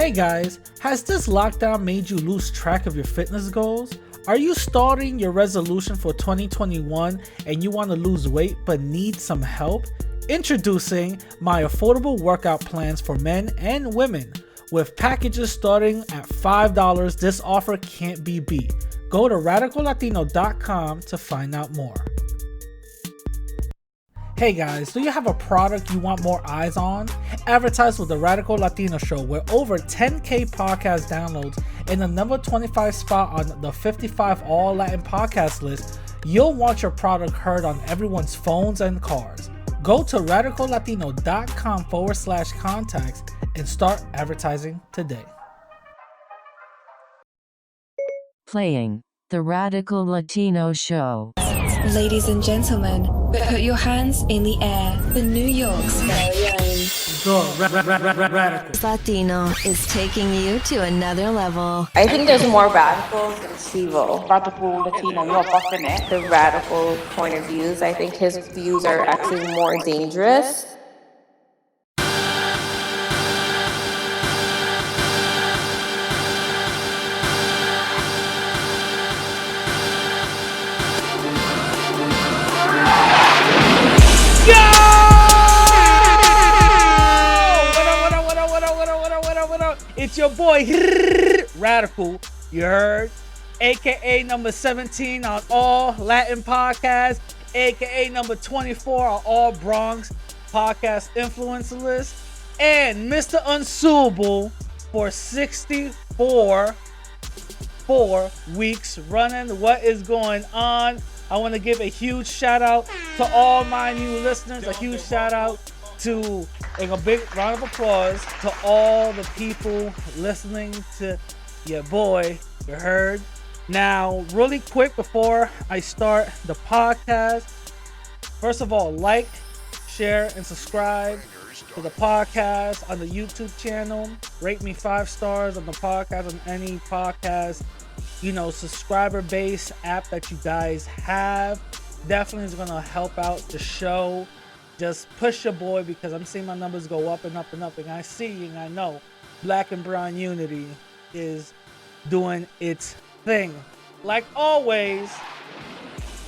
Hey guys, has this lockdown made you lose track of your fitness goals? Are you starting your resolution for 2021 and you want to lose weight but need some help? Introducing my affordable workout plans for men and women. With packages starting at $5, this offer can't be beat. Go to radicallatino.com to find out more. Hey guys, do you have a product you want more eyes on? Advertise with the Radical Latino Show with over 10K podcast downloads and the number 25 spot on the 55 All Latin podcast list. You'll want your product heard on everyone's phones and cars. Go to radicallatino.com/contacts and start advertising today. Playing the Radical Latino Show. Ladies and gentlemen, put your hands in the air for New York's very own. Radical. Latino is taking you to another level. I think there's more radicals than civil. Radical Latino, you're busting it. The radical point of views, I think his views are actually more dangerous. It's your boy Radical, you heard, aka number 17 on all Latin podcasts, aka number 24 on all Bronx podcast influencer list, and Mr. Unsuable for 64 weeks running. What is going on? I want to give a huge shout out to all my new listeners, a huge shout out to, and a big round of applause to all the people listening to your boy, you heard. Now, really quick before I start the podcast, first of all, like, share, and subscribe to the podcast on the YouTube channel. Rate me 5 stars on the podcast, on any podcast, subscriber base app that you guys have. Definitely is going to help out the show. Just push your boy, because I'm seeing my numbers go up and up and up, and I see and I know Black and Brown Unity is doing its thing. Like always,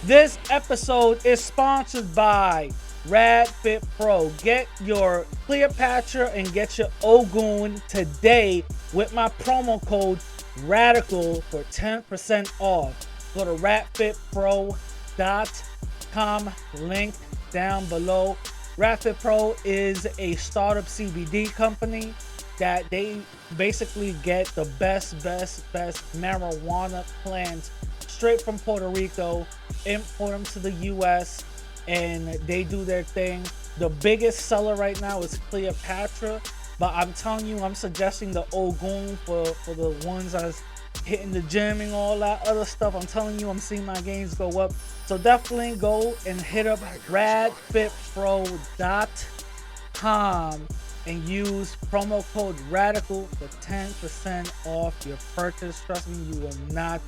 this episode is sponsored by RadFit Pro. Get your Cleopatra and get your Ogun today with my promo code RADICAL for 10% off. Go to radfitpro.com, link down below. RadFit Pro is a startup CBD company that they basically get the best marijuana plants straight from Puerto Rico, import them to the US, and they do their thing. The biggest seller right now is Cleopatra, but I'm telling you, I'm suggesting the Ogun for the ones that's hitting the gym and all that other stuff. I'm telling you, I'm seeing my gains go up. So definitely go and hit up radfitpro.com and use promo code RADICAL for 10% off your purchase. Trust me, you will not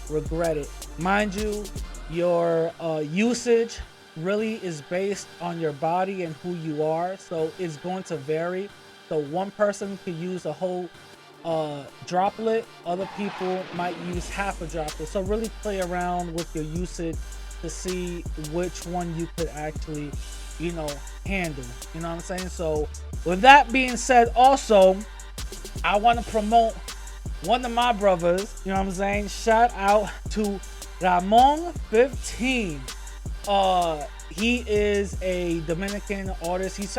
regret it. Mind you, your usage really is based on your body and who you are, so it's going to vary. So one person could use a whole droplet, other people might use half a droplet. So really play around with your usage to see which one you could actually, handle. You know what I'm saying? So with that being said, also, I want to promote one of my brothers. You know what I'm saying? Shout out to Raymond 15. He is a Dominican artist. He's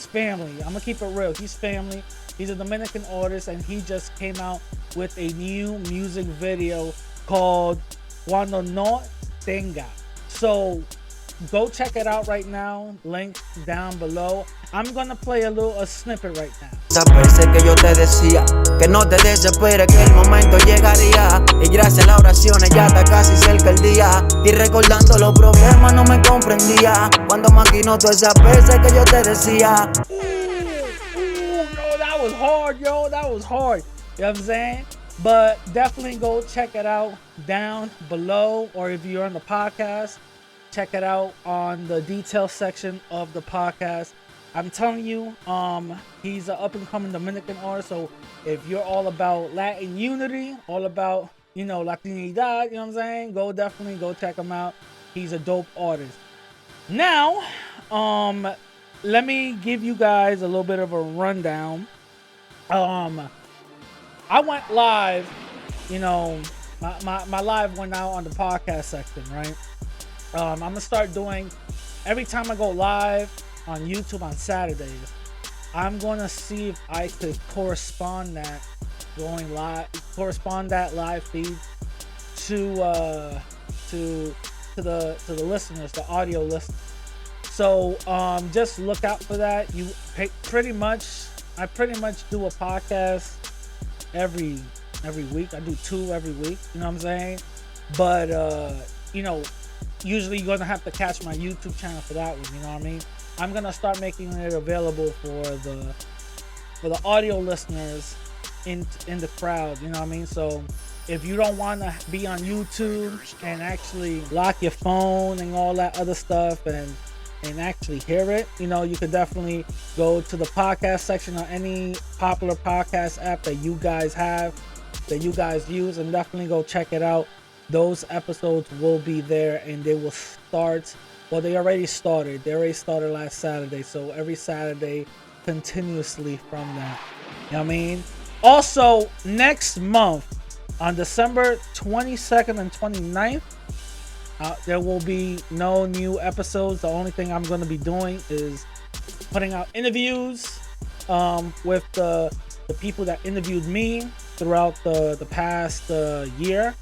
family. I'm gonna keep it real. He's family. He's a Dominican artist, and he just came out with a new music video called Cuando No Tenga. So go check it out right now. Link down below. I'm gonna play a snippet right now. Esa veces que yo te decía que no te desesperes, que el momento llegaría, y gracias a las oraciones ya está casi cerca el día, y recordando los problemas no me comprendía cuando maquinó todas esas veces que yo te decía. Yo, that was hard, yo. That was hard. You know what I'm saying? But definitely go check it out down below, or if you're on the podcast, check it out on the detail section of the podcast. I'm telling you, he's an up and coming Dominican artist. So if you're all about Latin unity, all about, you know, Latinidad, you know what I'm saying? Definitely go check him out. He's a dope artist. Now, let me give you guys a little bit of a rundown. I went live, you know, my live went out on the podcast section, right? I'm gonna start doing, every time I go live on YouTube on Saturdays, I'm gonna see if I could correspond that live feed to the listeners, the audio listeners. So just look out for that. I pretty much do a podcast every week. I do 2 every week, you know what I'm saying? But you know, usually you're gonna have to catch my YouTube channel for that one, you know what I mean? I'm gonna start making it available for the audio listeners in the crowd, you know what I mean? So if you don't want to be on YouTube and actually lock your phone and all that other stuff and actually hear it, you know, you could definitely go to the podcast section on any popular podcast app that you guys have, that you guys use, and definitely go check it out. Those episodes will be there, and they will start, well, they already started last Saturday, so every Saturday continuously from that, you know what I mean? Also, next month on December 22nd and 29th, there will be no new episodes. The only thing I'm going to be doing is putting out interviews with the people that interviewed me throughout the past year,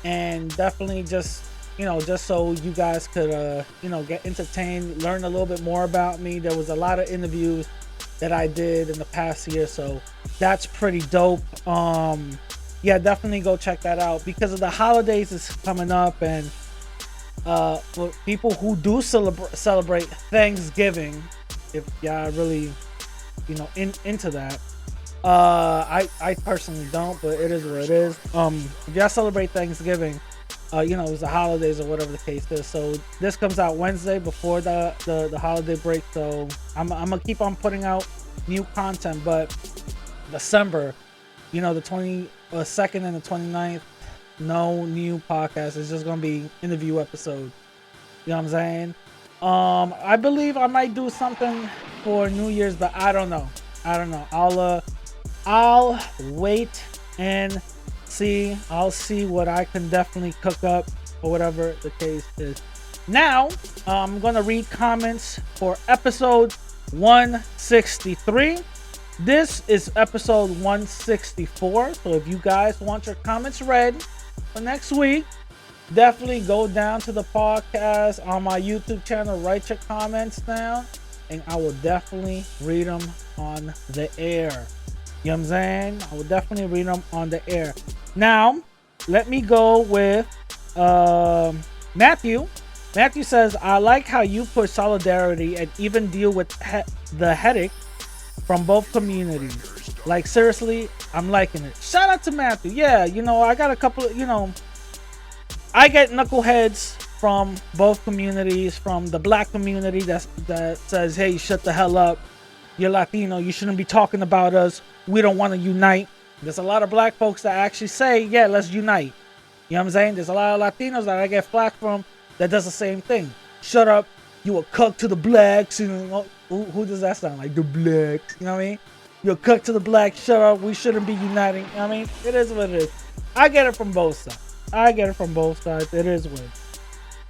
and definitely just so you guys could get entertained, learn a little bit more about me. There was a lot of interviews that I did in the past year, so that's pretty dope. Yeah, definitely go check that out, because of the holidays is coming up, and for people who do celebrate Thanksgiving, if y'all really, into that. I personally don't, but it is what it is. If y'all celebrate Thanksgiving, it's the holidays or whatever the case is. So this comes out Wednesday before the holiday break. So I'm gonna keep on putting out new content, but December, the 22nd and the 29th, no new podcast. It's just gonna be interview episode. You know what I'm saying? I believe I might do something for New Year's, but I don't know. I'll wait and see. I'll see what I can definitely cook up, or whatever the case is. Now, I'm gonna read comments for episode 163. This is episode 164. So if you guys want your comments read for next week, definitely go down to the podcast on my YouTube channel, write your comments down, and I will definitely read them on the air. You know what I'm saying? I will definitely read them on the air. Now, let me go with Matthew. Matthew says, I like how you push solidarity and even deal with the headache from both communities. Like, seriously, I'm liking it. Shout out to Matthew. Yeah, I got a couple of, I get knuckleheads from both communities, from the black community that says, hey, shut the hell up. You're Latino. You shouldn't be talking about us. We don't want to unite. There's a lot of black folks that actually say, yeah, let's unite. You know what I'm saying? There's a lot of Latinos that I get flack from that does the same thing. Shut up. You a cuck to the blacks. Who does that sound like? The blacks. You know what I mean? You're a cuck to the blacks. Shut up. We shouldn't be uniting. You know what I mean? It is what it is. I get it from both sides. It is what it is.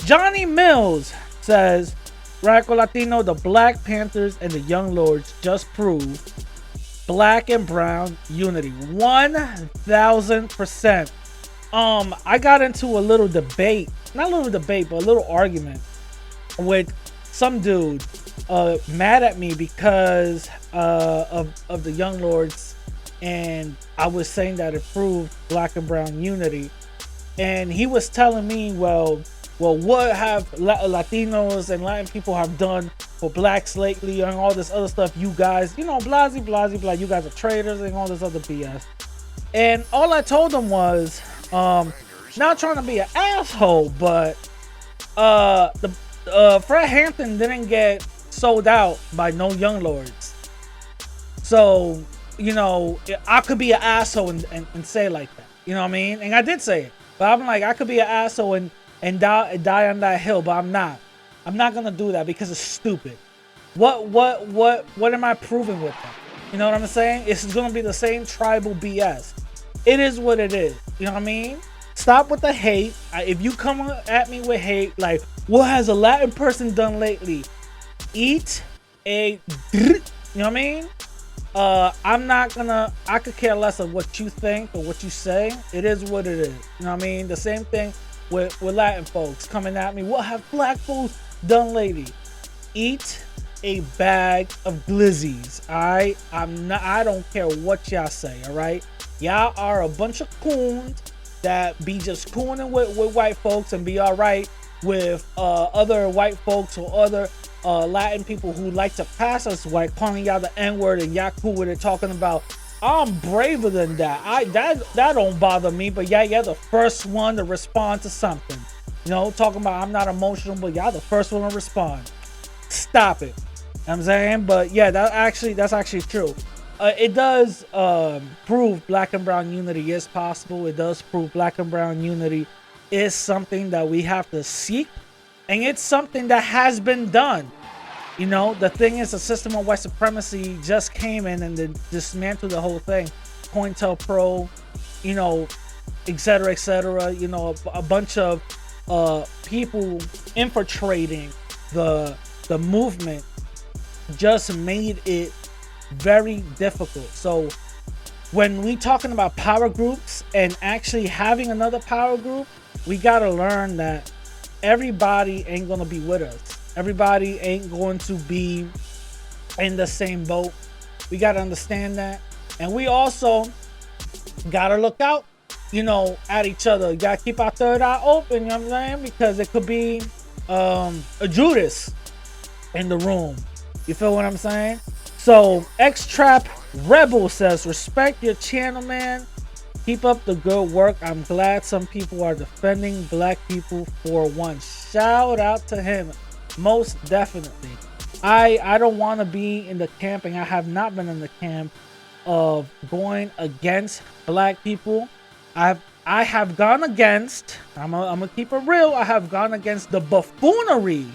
Johnny Mills says, Radical Latino, the Black Panthers and the Young Lords just proved black and brown unity. 1000%. I got into a little debate, not a little debate, but a little argument with some dude mad at me because of the Young Lords, and I was saying that it proved black and brown unity, and he was telling me, well, what have Latinos and Latin people have done for blacks lately and all this other stuff, you guys, blah, you guys are traitors and all this other BS. And all I told him was, not trying to be an asshole, but Fred Hampton didn't get sold out by no young lords. So, you know, I could be an asshole and say it like that. You know what I mean? And I did say it. But I'm like, I could be an asshole and die on that hill, but I'm not. I'm not gonna do that because it's stupid. What am I proving with that? You know what I'm saying? It's gonna be the same tribal BS. It is what it is. You know what I mean? Stop with the hate. If you come at me with hate, like, what has a Latin person done lately? Eat a, you know what I mean? I'm not gonna, I could care less of what you think or what you say. It is what it is. You know what I mean? The same thing with Latin folks coming at me. What have black folks done lately? Eat a bag of glizzies. Alright? I don't care what y'all say, alright? Y'all are a bunch of coons that be just cooning with white folks and be alright with other white folks or other Latin people who like to pass us white, calling y'all the N-word, and y'all cool with it, talking about, I'm braver than that. That don't bother me, but yeah, you're the first one to respond to something. You know, talking about I'm not emotional, but y'all the first one to respond. Stop it. You know what I'm saying? But yeah, that's actually true. It does prove black and brown unity is possible. It does prove black and brown unity is something that we have to seek, and it's something that has been done. You know, the thing is, the system of white supremacy just came in and then dismantled the whole thing. COINTELPRO, you know, etc. You know, a bunch of people infiltrating the movement just made it very difficult. So when we talking about power groups and actually having another power group, we got to learn that everybody ain't going to be with us. Everybody ain't going to be in the same boat. We got to understand that. And we also got to look out, you know, at each other. You got to keep our third eye open, you know what I'm saying? Because it could be a Judas in the room. You feel what I'm saying? So X-Trap Rebel says, respect your channel, man. Keep up the good work. I'm glad some people are defending black people for once. Shout out to him. Most definitely. I don't want to be in the camp, and I have not been in the camp of going against black people. I have gone against, I'm gonna keep it real, I have gone against the buffoonery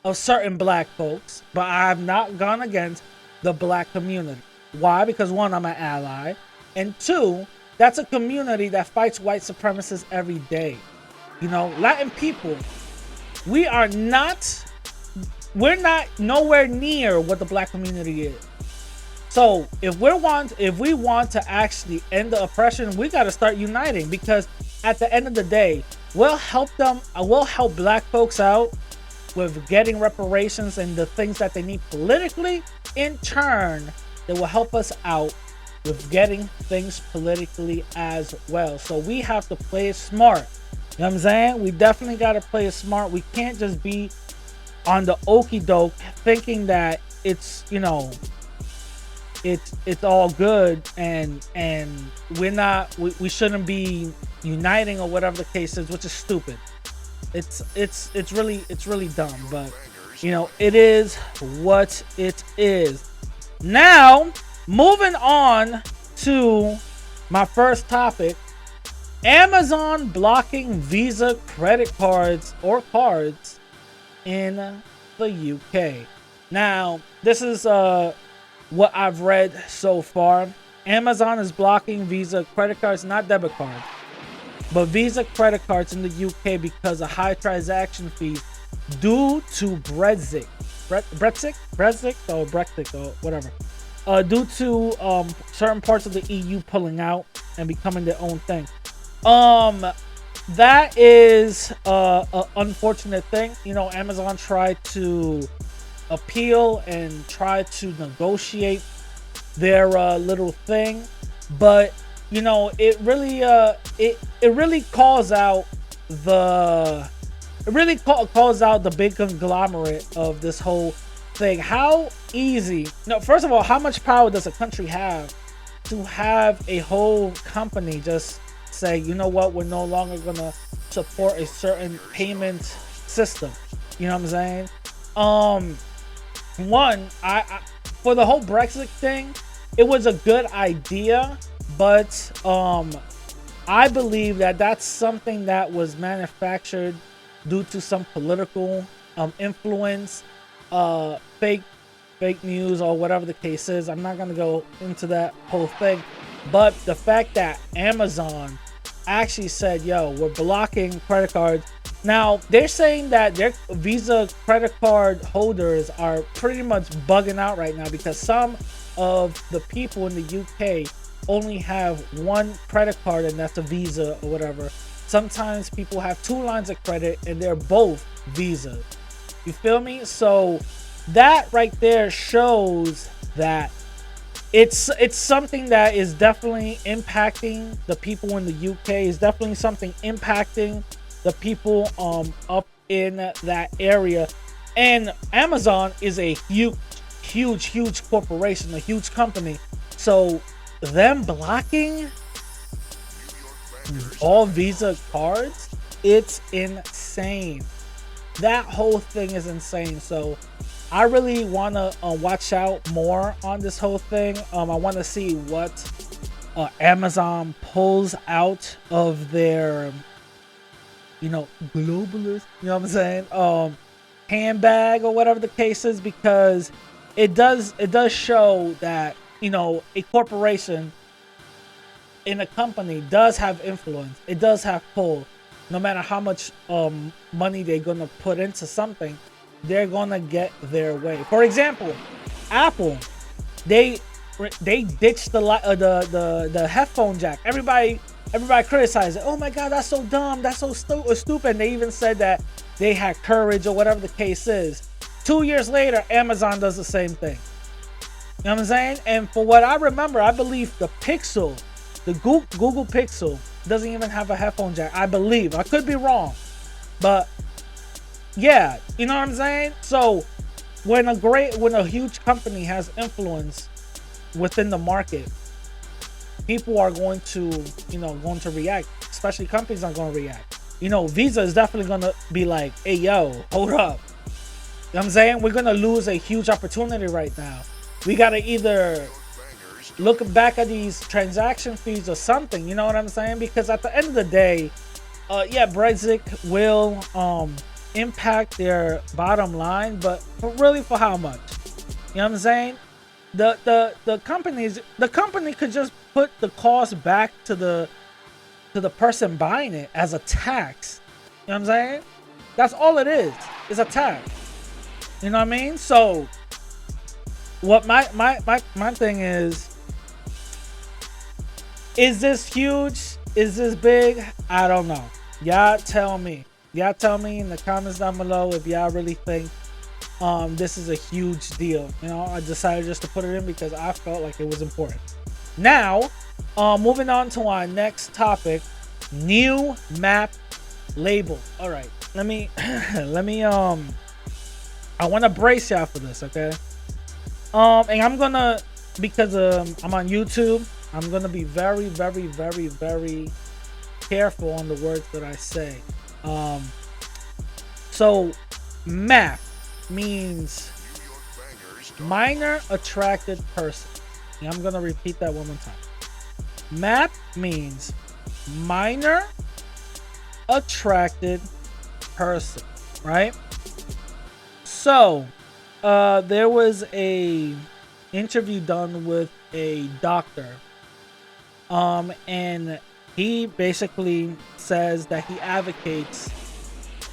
of certain black folks, but I have not gone against the black community. Why? Because one, I'm an ally, and two, that's a community that fights white supremacists every day. You know, Latin people, we're not nowhere near what the black community is. So if we want to actually end the oppression, we got to start uniting, because at the end of the day, we'll help black folks out with getting reparations and the things that they need politically. In turn, they will help us out with getting things politically as well. So we have to play it smart. You know what I'm saying? We definitely got to play it smart. We can't just be on the okie doke thinking that it's, you know, it's all good and we shouldn't be uniting or whatever the case is, which is stupid. It's really dumb, but you know, it is what it is. Now, moving on to my first topic, Amazon blocking Visa credit cards or cards in the UK. Now, this is what I've read so far. Amazon is blocking Visa credit cards, not debit cards, but Visa credit cards in the UK because of high transaction fees due to Brexit or whatever. Due to certain parts of the EU pulling out and becoming their own thing. That is an unfortunate thing. You know, Amazon tried to appeal and try to negotiate their little thing, but you know, it really calls out the big conglomerate of this whole thing. How easy? No, first of all, how much power does a country have to have a whole company just say, you know what, we're no longer gonna support a certain payment system? You know what I'm saying? one, I for the whole Brexit thing, it was a good idea, but I believe that that's something that was manufactured due to some political influence, fake news or whatever the case is. I'm not gonna go into that whole thing, but the fact that Amazon actually said, "Yo, we're blocking credit cards." Now they're saying that their Visa credit card holders are pretty much bugging out right now because some of the people in the UK only have one credit card, and that's a Visa or whatever. Sometimes people have two lines of credit and they're both Visa. You feel me? So that right there shows that it's something that is definitely impacting the people in the UK. It's definitely something impacting the people up in that area. And Amazon is a huge corporation, a huge company. So them blocking all Visa cards, it's insane. That whole thing is insane. So I really want to watch out more on this whole thing. I want to see what Amazon pulls out of their, globalist, you know what I'm saying, handbag or whatever the case is, because it does show that, a corporation in a company does have influence. It does have pull. No matter how much money they're gonna put into something, they're gonna get their way. For example, Apple, they ditched the headphone jack. Everybody criticized it. Oh my God, that's so dumb. That's so stupid. And they even said that they had courage or whatever the case is. 2 years later, Amazon does the same thing. You know what I'm saying? And for what I remember, I believe the Pixel, the Google Pixel, doesn't even have a headphone jack. I believe. I could be wrong. But yeah, you know what I'm saying? So when a huge company has influence within the market, people are going to react. Especially companies are going to react. Visa is definitely going to be like, hey, yo, hold up. You know what I'm saying? We're going to lose a huge opportunity right now. We got to either look back at these transaction fees or something. You know what I'm saying? Because at the end of the day, Brexit will impact their bottom line, but really for how much? You know what I'm saying? The company could just put the cost back to the person buying it as a tax. You know what I'm saying? That's all it is. It's a tax. You know what I mean? So what my thing is this huge? Is this big? I don't know. Y'all tell me. Y'all tell me in the comments down below if y'all really think this is a huge deal. I decided just to put it in because I felt like it was important. Now, moving on to our next topic, new map label. All right, let me I want to brace y'all for this, okay? And I'm gonna, because I'm on YouTube, I'm gonna be very, very, very, very careful on the words that I say. So MAP means minor attracted person. And I'm gonna repeat that one more time. MAP means minor attracted person, right? So there was a interview done with a doctor, and he basically says that he advocates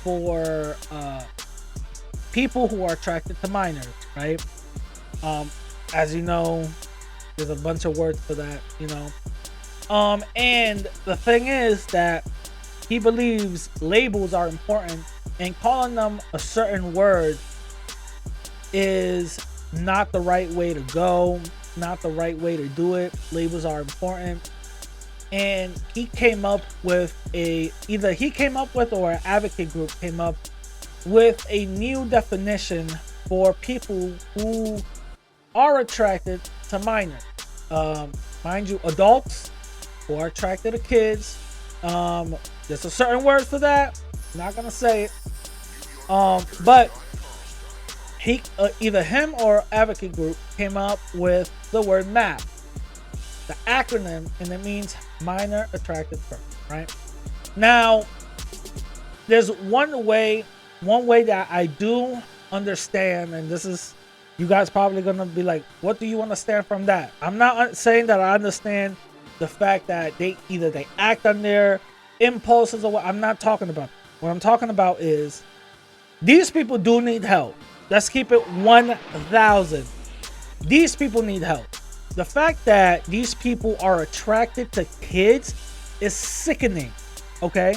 for people who are attracted to minors, right? As you know, there's a bunch of words for that, and the thing is that he believes labels are important, and calling them a certain word is not the right way to go, not the right way to do it. Labels are important. And he came up with either he came up with or an advocate group came up with a new definition for people who are attracted to minors. Mind you, adults who are attracted to kids. There's a certain word for that. I'm not gonna say it. But either him or advocate group came up with the word MAP, the acronym, and it means minor attracted person, right? Now, there's one way that I do understand, and this is, you guys probably gonna be like, what do you understand from that? I'm not saying that I understand the fact that they act on their impulses or what. I'm not talking about. What I'm talking about is these people do need help. Let's keep it 1,000. These people need help. The fact that these people are attracted to kids is sickening, okay?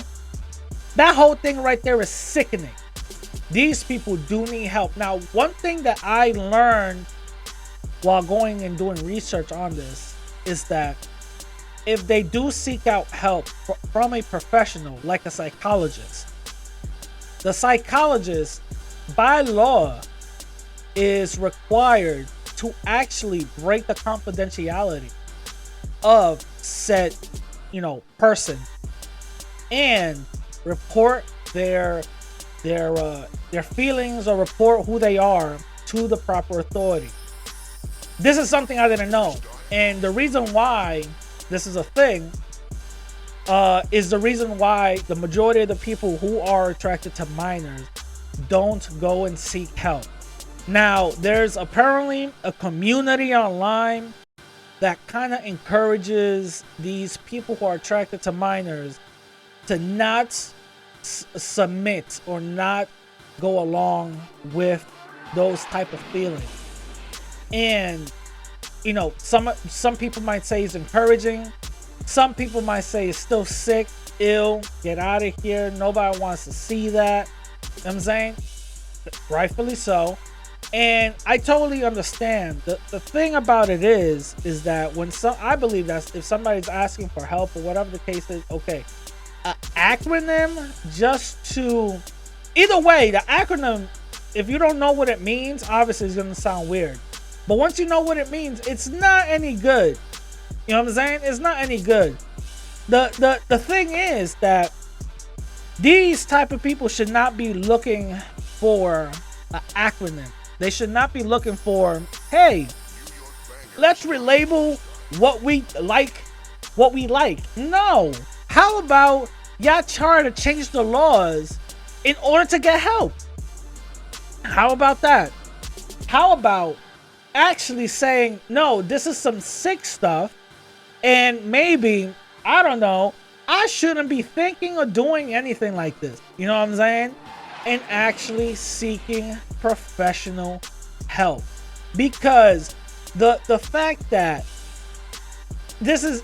That whole thing right there is sickening. These people do need help. Now, one thing that I learned while going and doing research on this is that if they do seek out help from a professional like a psychologist, the psychologist by law is required to actually break the confidentiality of said, person and report their feelings or report who they are to the proper authority. This is something I didn't know, and the reason why this is a thing is the reason why the majority of the people who are attracted to minors don't go and seek help. Now, there's apparently a community online that kind of encourages these people who are attracted to minors to not submit or not go along with those type of feelings. And some people might say it's encouraging. Some people might say it's still sick, ill, get out of here. Nobody wants to see that. You know what I'm saying? Rightfully so. And I totally understand. The thing about it is that I believe that if somebody's asking for help or whatever the case is, okay, an acronym just to, either way, the acronym, if you don't know what it means, obviously it's going to sound weird. But once you know what it means, it's not any good. You know what I'm saying? It's not any good. The thing is that these type of people should not be looking for an acronym. They should not be looking for, hey, let's relabel what we like. No. How about y'all try to change the laws in order to get help? How about that? How about actually saying, no, this is some sick stuff, and maybe, I don't know, I shouldn't be thinking or doing anything like this. You know what I'm saying? And actually seeking professional help. Because the fact that this is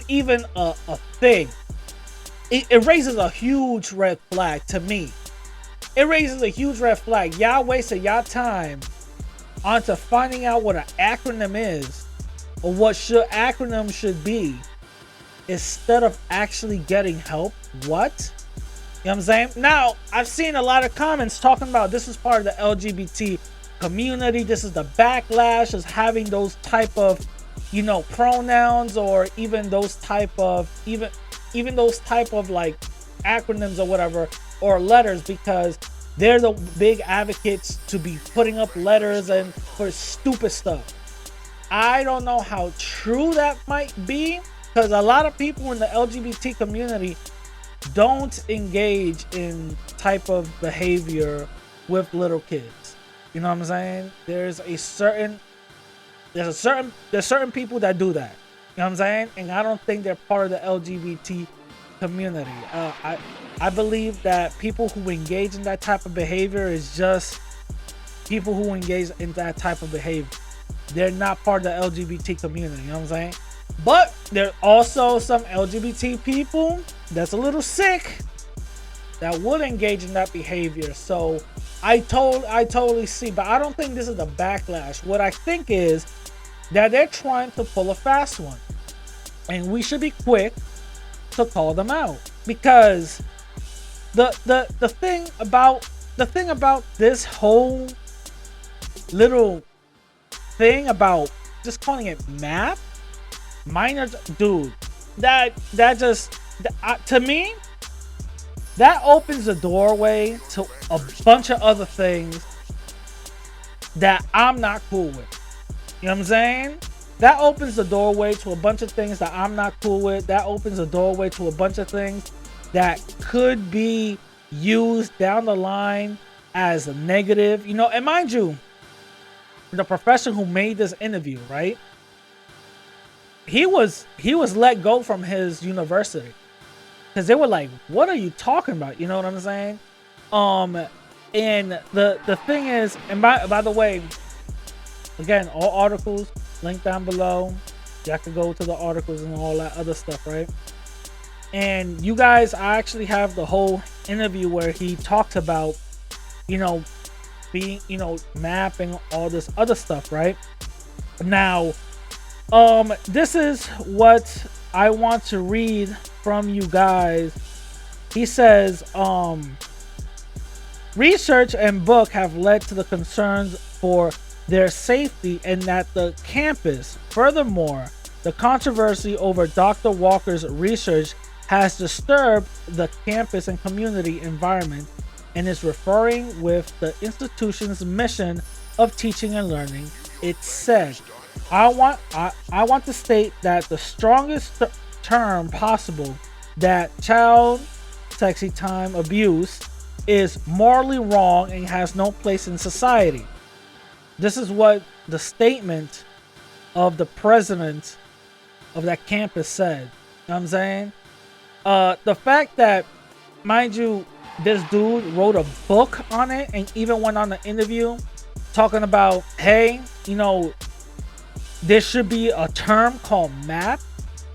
even a thing, it raises a huge red flag to me. It raises a huge red flag. Y'all wasted y'all time onto finding out what an acronym is or what acronym should be instead of actually getting help. What? You know what I'm saying? Now, I've seen a lot of comments talking about this is part of the LGBT community. This is the backlash is having those type of, pronouns, or even those type of even those type of like acronyms or whatever, or letters, because they're the big advocates to be putting up letters and for stupid stuff. I don't know how true that might be, because a lot of people in the LGBT community don't engage in type of behavior with little kids. You know what I'm saying? There's certain people that do that. You know what I'm saying? And I don't think they're part of the LGBT community. I believe that people who engage in that type of behavior is just people who engage in that type of behavior. They're not part of the LGBT community. You know what I'm saying? But there are also some LGBT people that's a little sick that would engage in that behavior. So I totally see, but I don't think this is a backlash. What I think is that they're trying to pull a fast one, and we should be quick to call them out, because the thing about this whole little thing about just calling it math, minors, dude, that just to me, that opens the doorway to a bunch of other things that I'm not cool with. You know what I'm saying? That opens the doorway to a bunch of things that I'm not cool with. That opens the doorway to a bunch of things that could be used down the line as a negative. You know, and mind you, the professor who made this interview, right? He was let go from his university because they were like, "What are you talking about?" You know what I'm saying? And the thing is, and by the way, again, all articles linked down below. Y'all can go to the articles and all that other stuff, right? And you guys, I actually have the whole interview where he talks about, you know, being, you know, mapping all this other stuff, right? Now, this is what I want to read from you guys. He says, research and book have led to the concerns for their safety and that the campus. Furthermore, the controversy over Dr. Walker's research has disturbed the campus and community environment and is referring with the institution's mission of teaching and learning. It said, I want to state that the strongest term possible, that child sexy time abuse is morally wrong and has no place in society. This is what the statement of the president of that campus said. You know what I'm saying? The fact that, mind you, this dude wrote a book on it and even went on an interview talking about, hey, you know, there should be a term called MAP.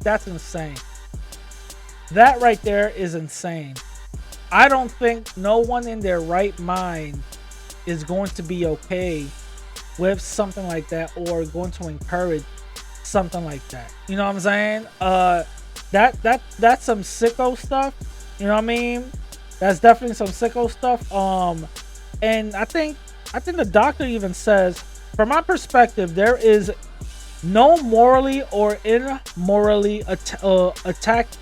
That's insane. That right there is insane. I don't think no one in their right mind is going to be okay with something like that or going to encourage something like that. You know what I'm saying? That's some sicko stuff. You know what I mean? That's definitely some sicko stuff. And I think the doctor even says, from my perspective, there is no morally or immorally attached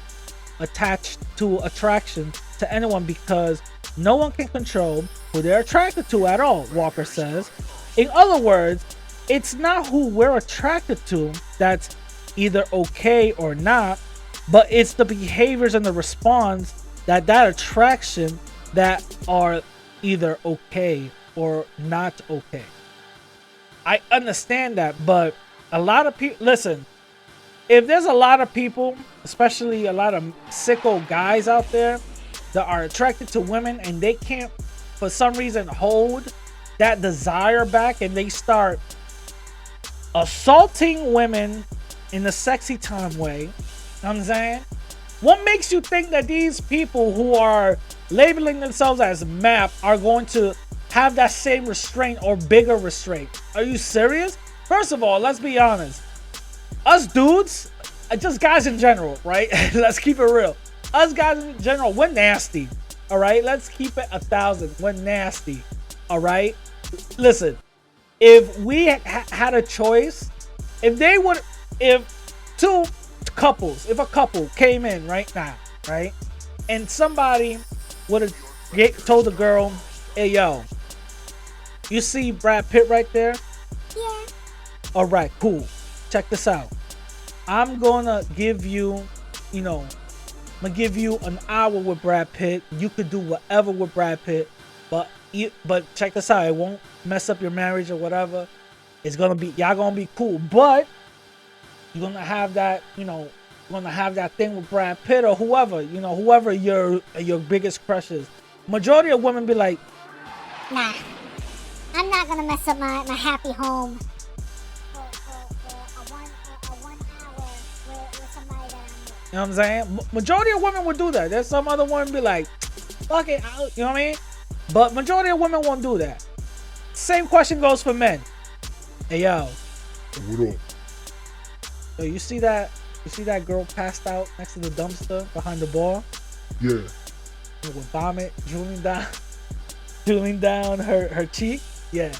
to attraction to anyone because no one can control who they're attracted to at all, Walker says. In other words, it's not who we're attracted to that's either okay or not, but it's the behaviors and the response that attraction that are either okay or not okay. I understand that, but a lot of people, listen, if there's a lot of people, especially a lot of sicko guys out there that are attracted to women and they can't for some reason hold that desire back and they start assaulting women in the sexy time way, you know what I'm saying? What makes you think that these people who are labeling themselves as MAP are going to have that same restraint or bigger restraint? Are you serious? First of all, let's be honest. Us dudes, just guys in general, right? Let's keep it real. Us guys in general, we're nasty. All right? Let's keep it 1,000. We're nasty. All right? Listen, if we had a choice, if a couple came in right now, right? And somebody would have told the girl, hey, yo, you see Brad Pitt right there? Yeah. All right, cool. Check this out. I'm gonna give you, I'm gonna give you an hour with Brad Pitt. You could do whatever with Brad Pitt, but check this out. It won't mess up your marriage or whatever. It's gonna be, y'all gonna be cool, but you're gonna have that, you're gonna have that thing with Brad Pitt or whoever, whoever your biggest crush is. Majority of women be like, nah, I'm not gonna mess up my happy home for a 1 hour with somebody that I'm with. You know what I'm saying? Majority of women would do that. There's some other women be like, fuck it, you know what I mean? But majority of women won't do that. Same question goes for men. Hey, yo. What up? Yo, you see that girl passed out next to the dumpster behind the bar? Yeah. With vomit drooling down her cheek? Yeah.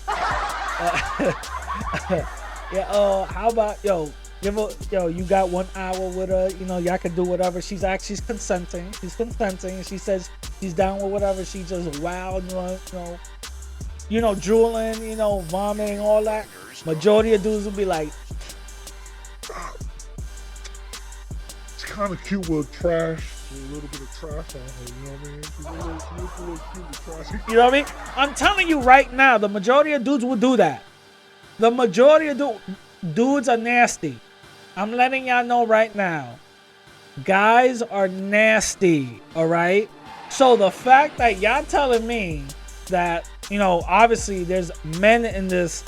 Yeah, how about, you got 1 hour with her, y'all can do whatever. She's consenting. She's consenting, and she says she's down with whatever. She just wild, you know, drooling, you know, vomiting, all that, majority of dudes will be like, It's kind of cute with trash, with a little bit of trash on her. You know what I mean? She's a little cute with trash. you know what I mean? I'm telling you right now, the majority of dudes will do that. The majority of dudes are nasty. I'm letting y'all know right now. Guys are nasty, all right? So the fact that y'all telling me that, you know, obviously there's men in this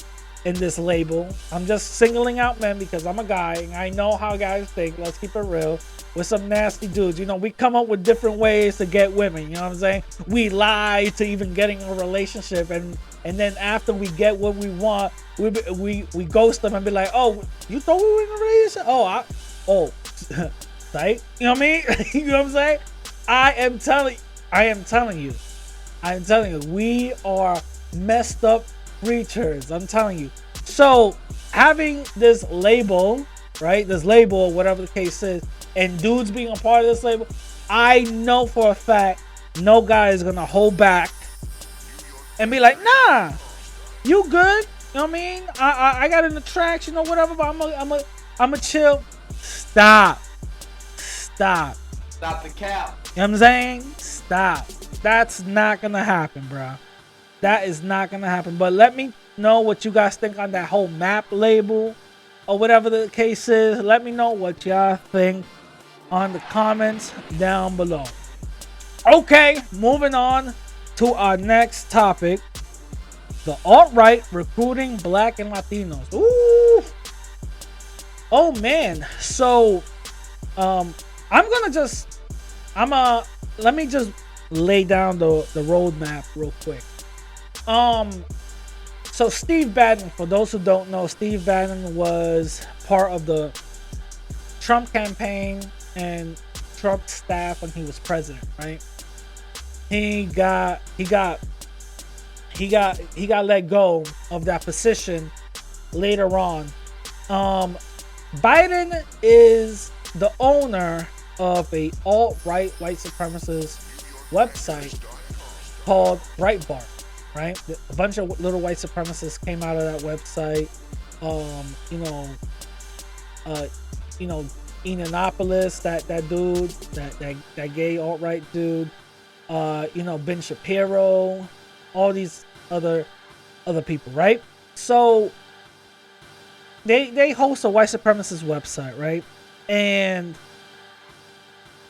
label. I'm just singling out men because I'm a guy and I know how guys think. Let's keep it real. With some nasty dudes, you know, we come up with different ways to get women. You know what I'm saying? We lie to even getting a relationship, and then after we get what we want, we ghost them and be like, oh, you thought we were in a relationship? Right? You know what I mean? You know what I'm saying? I am telling you, we are messed up creatures. I'm telling you. So having this label, right? This label, whatever the case is, and dudes being a part of this label, I know for a fact no guy is gonna hold back and be like, nah, you good. You know what I mean? I got an attraction or whatever, but I'm a chill. Stop the cap. You know what I'm saying? Stop. That's not gonna happen, bro. That is not gonna happen. But let me know what you guys think on that whole map label or whatever the case is. Let me know what y'all think on the comments down below. Okay, moving on to our next topic. The alt-right recruiting Black and Latinos. Ooh. Oh man. So let me just lay down the roadmap real quick. So Steve Bannon, for those who don't know, Steve Bannon was part of the Trump campaign and Trump staff when he was president, right? He got let go of that position later on. Biden is the owner of a alt-right white supremacist website called Breitbart, right? A bunch of little white supremacists came out of that website. Enanopolis, that dude, that gay alt-right dude, Ben Shapiro, all these other people, right? So they host a white supremacist website, right? And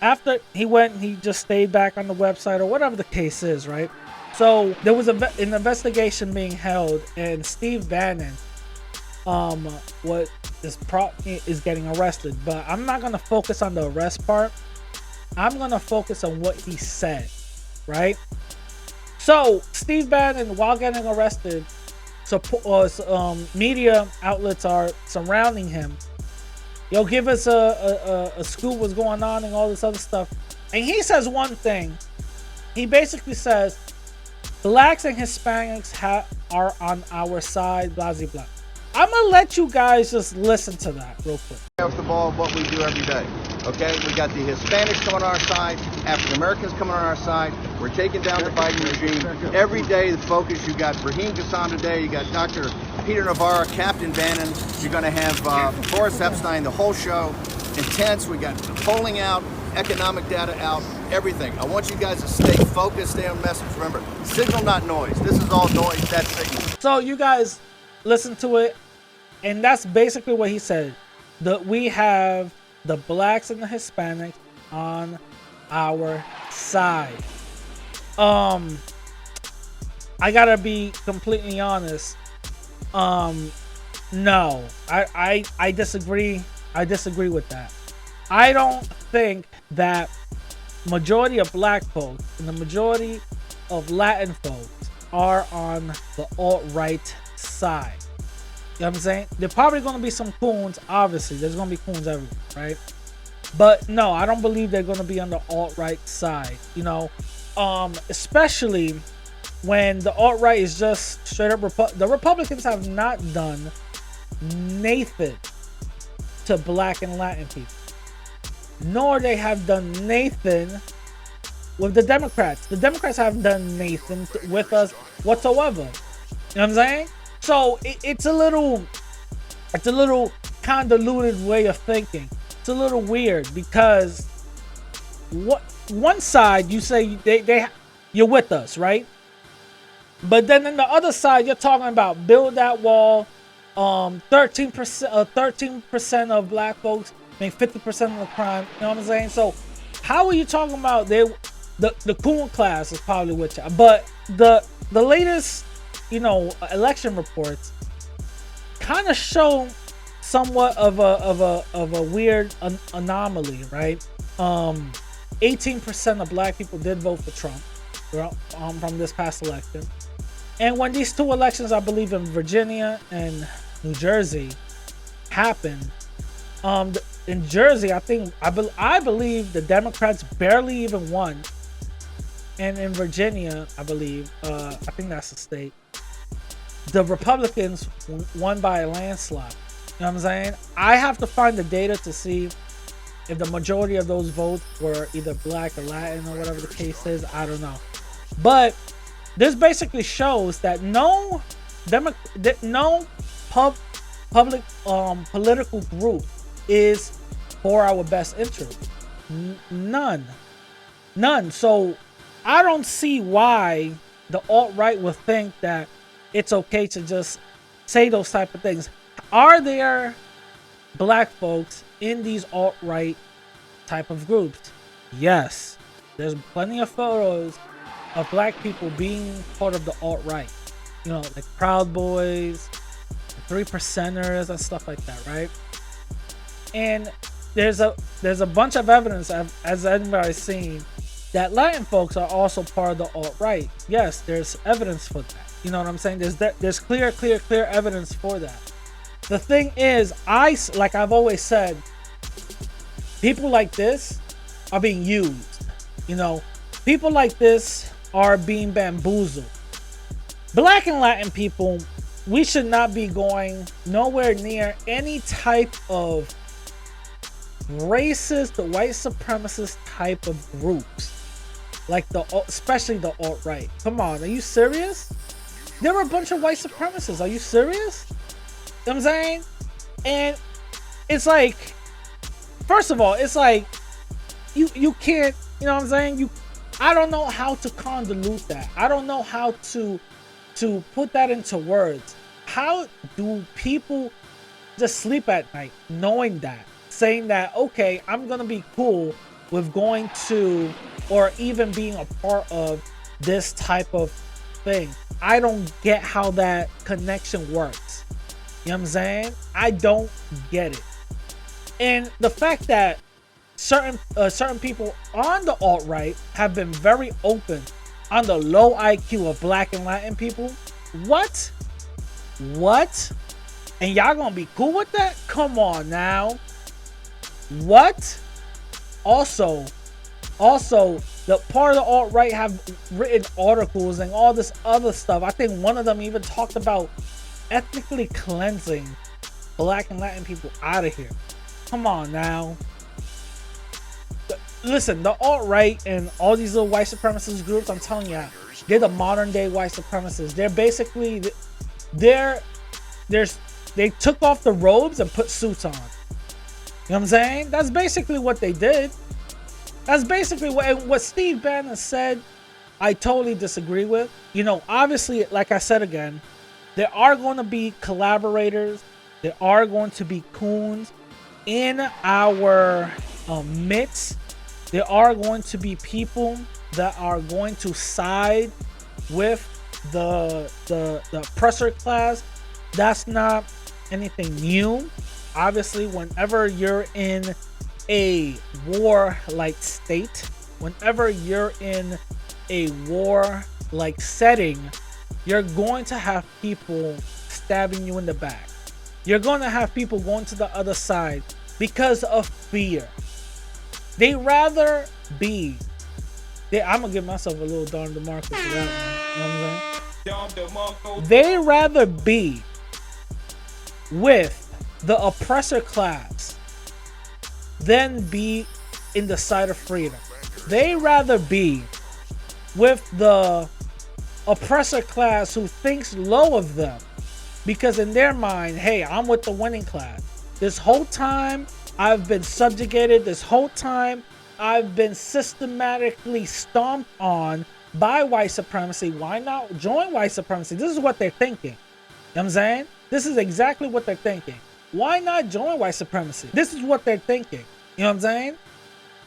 after he went, he just stayed back on the website or whatever the case is, right? So there was an investigation being held, and Steve Bannon, is getting arrested. But I'm not gonna focus on the arrest part. I'm gonna focus on what he said, right? So Steve Bannon, while getting arrested, media outlets are surrounding him. Yo, give us a scoop what's going on and all this other stuff. And he says one thing. He basically says, Blacks and Hispanics are on our side, blah, blah, blah. I'm going to let you guys just listen to that real quick. First of all, what we do every day, okay? We got the Hispanics coming on our side, African Americans coming on our side. We're taking down the Biden regime. Every day, the focus, you got Raheem Kassan today, you got Dr. Peter Navarro, Captain Bannon. You're going to have Forrest Epstein, the whole show. Intense. We got polling out, economic data out, everything. I want you guys to stay focused, stay on message. Remember, signal, not noise. This is all noise, that's signal. So you guys listen to it, and that's basically what he said. We have the Blacks and the Hispanics on our side. I gotta be completely honest. No, I disagree. I disagree with that. I don't think that majority of Black folks and the majority of Latin folks are on the alt-right side. You know what I'm saying? There probably going to be some coons. Obviously, there's going to be coons everywhere, right? But no, I don't believe they're going to be on the alt-right side. You know, especially when the alt-right is just straight up. The Republicans have not done Nathan to Black and Latin people, nor they have done Nathan with the Democrats. The Democrats haven't done Nathan with us whatsoever. You know what I'm saying? So it's a little convoluted way of thinking. It's a little weird because what one side you say you're with us, right? But then on the other side you're talking about build that wall. 13% of black folks make 50% of the crime. You know what I'm saying? So how are you talking about the coon class is probably with you, but the latest, you know, election reports kind of show somewhat of a weird anomaly, right? 18% of black people did vote for Trump from this past election, and when these two elections, I believe in Virginia and New Jersey, happened, in Jersey, I believe the Democrats barely even won, and in Virginia, I believe, I think that's the state, the Republicans won by a landslide. You know what I'm saying? I have to find the data to see if the majority of those votes were either black or Latin or whatever the case is. I don't know, but this basically shows that no public political group is for our best interest. None. So I don't see why the alt-right would think that it's okay to just say those type of things. Are there black folks in these alt-right type of groups? Yes, there's plenty of photos of black people being part of the alt-right, you know, like Proud Boys, 3%ers and stuff like that, right? And there's a bunch of evidence, as everybody's seen, that Latin folks are also part of the alt-right. Yes, there's evidence for that. You know what I'm saying? There's clear evidence for that. The thing is, like I've always said, people like this are being used. You know, people like this are being bamboozled. Black and Latin people, we should not be going nowhere near any type of racist, the white supremacist type of groups, like especially the alt-right. Come on, are you serious? There were a bunch of white supremacists. Are you serious? You know what I'm saying? And it's like, first of all, it's like you can't, you know what I'm saying? I don't know how to convolute that. I don't know how to put that into words. How do people just sleep at night knowing that, saying that, okay, I'm gonna be cool with going to, or even being a part of this type of thing? I don't get how that connection works. You know what I'm saying? I don't get it. And the fact that certain people on the alt-right have been very open on the low IQ of black and Latin people. What? And y'all gonna be cool with that? Come on now. What? Also, the part of the alt-right have written articles and all this other stuff. I think one of them even talked about ethnically cleansing black and Latin people out of here. Come on now. Listen, the alt-right and all these little white supremacist groups, I'm telling you, they're the modern day white supremacists. They're basically, they took off the robes and put suits on. You know what I'm saying? That's basically what they did. That's basically what Steve Bannon said. I totally disagree with. You know, obviously, like I said again, there are going to be collaborators. There are going to be coons in our midst. There are going to be people that are going to side with the oppressor class. That's not anything new. Obviously, whenever you're in a war-like state, whenever you're in a war-like setting, you're going to have people stabbing you in the back. You're going to have people going to the other side because of fear. They rather be. I'm gonna give myself a little Don DeMarco for that one. You know what I'm saying? They rather be with the oppressor class than be in the side of freedom. They rather be with the oppressor class who thinks low of them. Because in their mind, hey, I'm with the winning class. This whole time, I've been subjugated. This whole time, I've been systematically stomped on by white supremacy. Why not join white supremacy? This is what they're thinking. You know what I'm saying? This is exactly what they're thinking. Why not join white supremacy? This is what they're thinking. You know what I'm saying?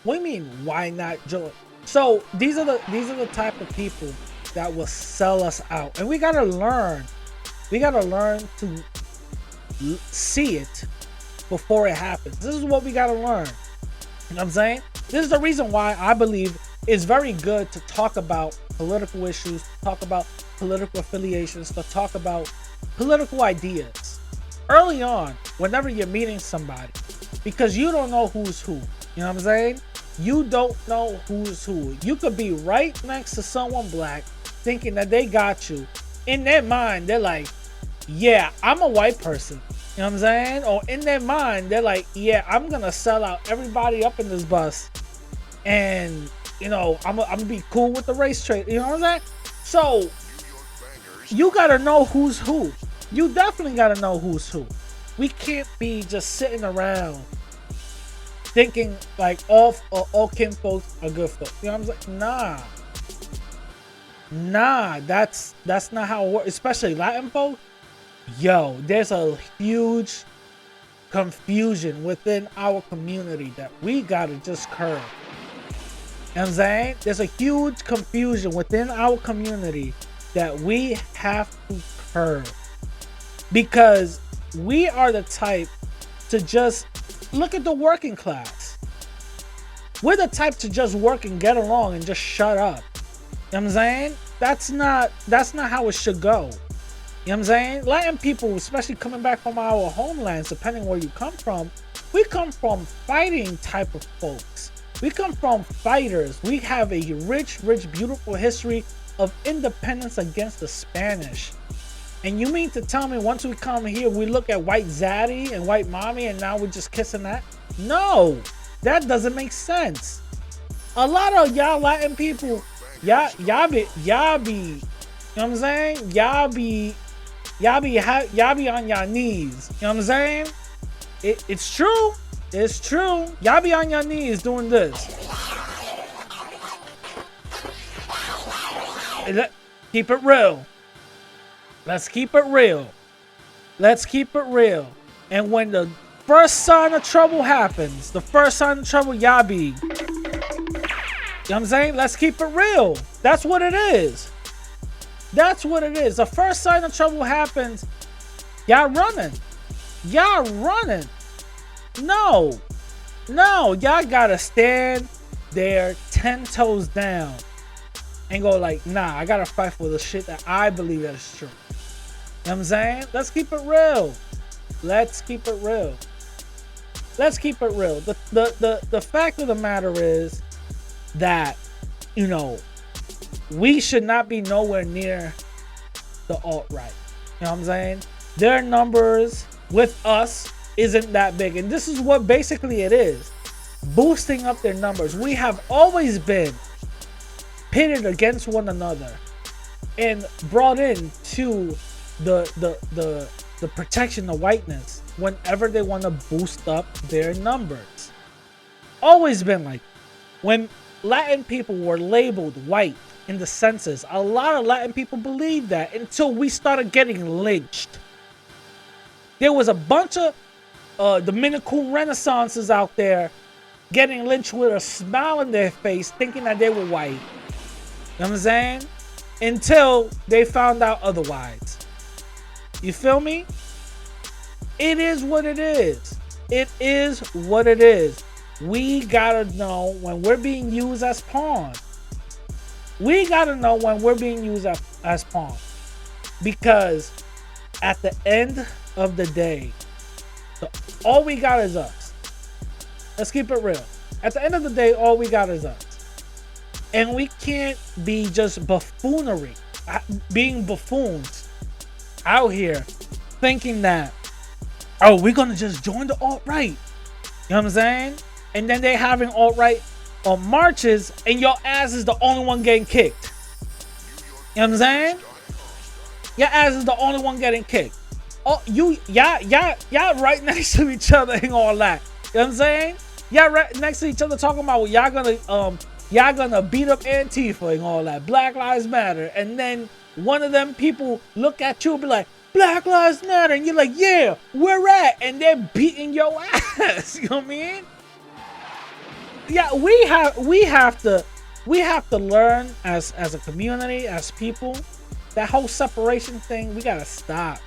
What do you mean, why not join? So these are the type of people that will sell us out. And we gotta learn. We gotta learn to see it before it happens. This is what we gotta learn. You know what I'm saying? This is the reason why I believe it's very good to talk about political issues, to talk about political affiliations, to talk about political ideas early on whenever you're meeting somebody, because you don't know who's who. You know what I'm saying? You don't know who's who. You could be right next to someone black thinking that they got you. In their mind, they're like, yeah, I'm a white person. You know what I'm saying? Or in their mind, they're like, yeah, I'm going to sell out everybody up in this bus. And, you know, I'm gonna be cool with the race trade. You know what I'm saying? So, you got to know who's who. You definitely got to know who's who. We can't be just sitting around thinking like all kin folks are good folks. You know what I'm saying? Nah, that's not how it works. Especially Latin folks. Yo, there's a huge confusion within our community that we gotta just curb. You know what I'm saying? There's a huge confusion within our community that we have to curb. Because we are the type to just look at the working class. We're the type to just work and get along and just shut up. You know what I'm saying? That's not how it should go. You know what I'm saying? Latin people, especially coming back from our homelands, depending where you come from, we come from fighting type of folks. We come from fighters. We have a rich, beautiful history of independence against the Spanish. And you mean to tell me once we come here, we look at white zaddy and white mommy and now we're just kissing that? No, that doesn't make sense. A lot of y'all Latin people, y'all be, you know what I'm saying? Y'all be on your knees. You know what I'm saying? It's true. It's true. Y'all be on your knees doing this. Keep it real. Let's keep it real. Let's keep it real. And when the first sign of trouble happens, y'all be. You know what I'm saying? Let's keep it real. That's what it is. That's what it is. The first sign of trouble happens, y'all running. Y'all running. No, y'all gotta stand there 10 toes down and go like, nah, I gotta fight for the shit that I believe that is true. You know what I'm saying? Let's keep it real. Let's keep it real. Let's keep it real. The fact of the matter is that, you know, we should not be nowhere near the alt-right. You know what I'm saying? Their numbers with us isn't that big. And this is what basically it is. Boosting up their numbers. We have always been pitted against one another and brought in to the protection of whiteness whenever they want to boost up their numbers. Always been like, when Latin people were labeled white in the census, a lot of Latin people believed that until we started getting lynched. There was a bunch of Dominican Renaissances out there getting lynched with a smile on their face, thinking that they were white. You know what I'm saying? Until they found out otherwise. You feel me? It is what it is. It is what it is. We gotta know when we're being used as pawns. We gotta know when we're being used as pawns. Because at the end of the day, all we got is us. Let's keep it real. At the end of the day, all we got is us. And we can't be just buffoonery, being buffoons out here thinking that, oh, we're gonna just join the alt-right. You know what I'm saying? And then they having alt-right on marches and your ass is the only one getting kicked. You know what I'm saying? Your ass is the only one getting kicked. Oh, y'all right next to each other and all that. You know what I'm saying? Y'all right next to each other talking about y'all gonna beat up Antifa and all that. Black Lives Matter. And then one of them people look at you and be like, Black Lives Matter. And you're like, yeah, where at? And they're beating your ass. You know what I mean? Yeah, we have to learn as a community, as people, that whole separation thing, we gotta stop.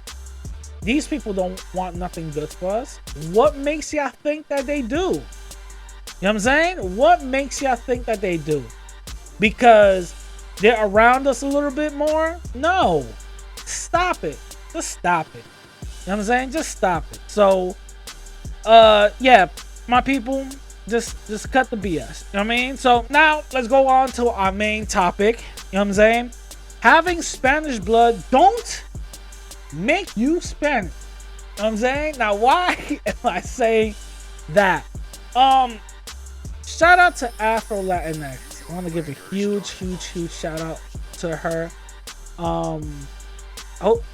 These people don't want nothing good for us. What makes y'all think that they do? You know what I'm saying? What makes y'all think that they do? Because they're around us a little bit more? No. Stop it. Just stop it. You know what I'm saying? Just stop it. So, yeah, my people, just cut the BS. You know what I mean? So now let's go on to our main topic. You know what I'm saying? Having Spanish blood don't make you Spanish. You know what I'm saying? Now, why am I saying that? Shout out to Afro Latinx. I want to give a huge shout out to her. Oh,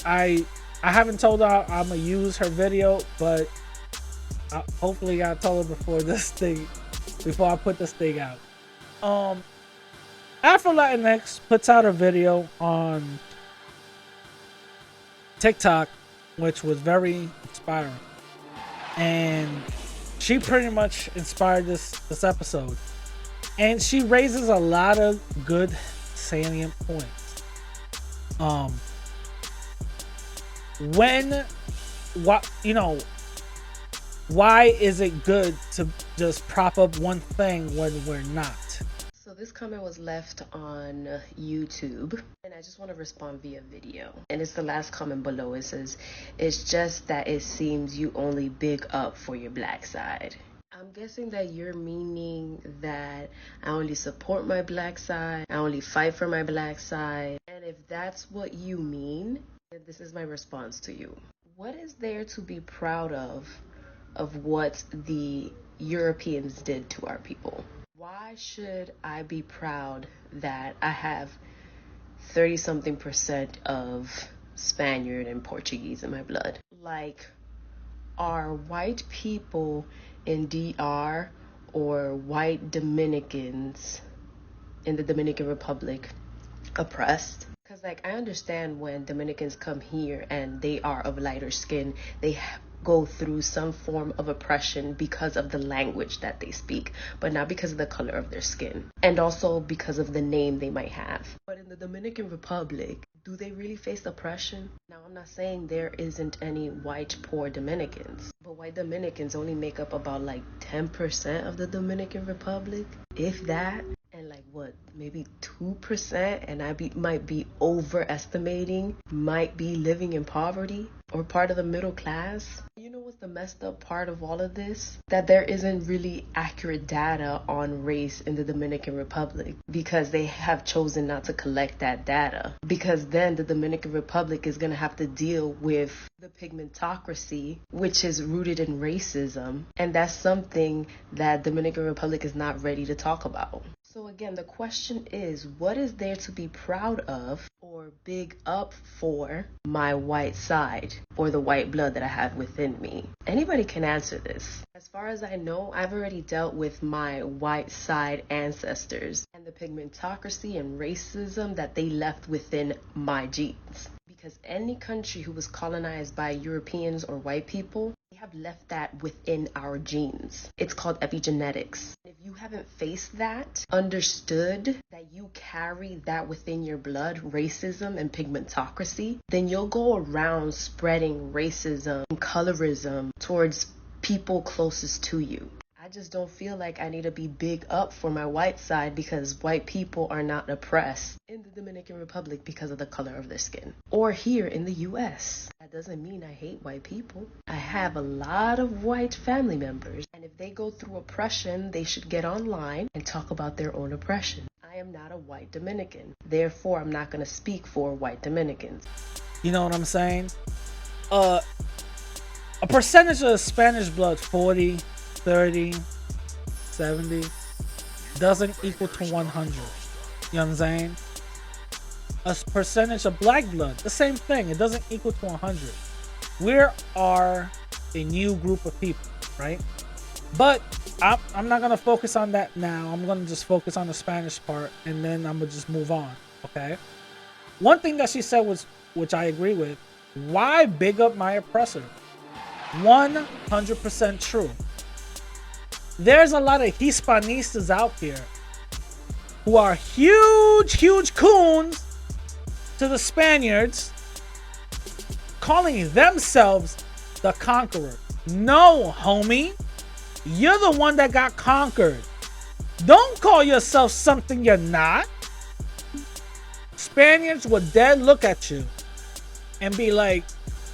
I haven't told her I'm gonna use her video, but hopefully I told her before I put this thing out. Afro Latinx puts out a video on TikTok, which was very inspiring, and she pretty much inspired this episode, and she raises a lot of good salient points. Why is it good to just prop up one thing when we're not? So this comment was left on YouTube, and I just want to respond via video. And it's the last comment below. It says, it's just that it seems you only big up for your black side. I'm guessing that you're meaning that I only support my black side, I only fight for my black side. And if that's what you mean, then this is my response to you. What is there to be proud of what the Europeans did to our people? Why should I be proud that I have 30-something% of Spaniard and Portuguese in my blood? Like, are white people in DR or white Dominicans in the Dominican Republic oppressed? Because, like, I understand when Dominicans come here and they are of lighter skin, they go through some form of oppression because of the language that they speak, but not because of the color of their skin, and also because of the name they might have. But in the Dominican Republic, do they really face oppression? Now, I'm not saying there isn't any white poor Dominicans, but white Dominicans only make up about like 10% of the Dominican Republic, if that. And like what, maybe 2%, and might be overestimating, might be living in poverty or part of the middle class. You know what's the messed up part of all of this? That there isn't really accurate data on race in the Dominican Republic, because they have chosen not to collect that data, because then the Dominican Republic is going to have to deal with the pigmentocracy, which is rooted in racism, and that's something that Dominican Republic is not ready to talk about. So again, the question is, what is there to be proud of or big up for my white side or the white blood that I have within me? Anybody can answer this. As far as I know, I've already dealt with my white side ancestors and the pigmentocracy and racism that they left within my genes. Because any country who was colonized by Europeans or white people, they have left that within our genes. It's called epigenetics. If you haven't faced that, understood that you carry that within your blood, racism and pigmentocracy, then you'll go around spreading racism and colorism towards people closest to you. I just don't feel like I need to be big up for my white side because white people are not oppressed in the Dominican Republic because of the color of their skin, or here in the US. That doesn't mean I hate white people. I have a lot of white family members, and if they go through oppression, they should get online and talk about their own oppression. I am not a white Dominican, therefore I'm not going to speak for white Dominicans. You know what I'm saying? A percentage of Spanish blood, 40, 30, 70, doesn't equal to 100. You know what I'm saying? a percentage of black blood. The same thing. It doesn't equal to 100. We are a new group of people, right? But I'm not gonna focus on that now. I'm gonna just focus on the Spanish part, and then I'm gonna just move on. Okay. One thing that she said was, which I agree with, why big up my oppressor? 100% true. There's a lot of Hispanistas out here who are huge coons to the Spaniards, calling themselves the conqueror. No, homie. You're the one that got conquered. Don't call yourself something you're not. Spaniards would dead look at you and be like,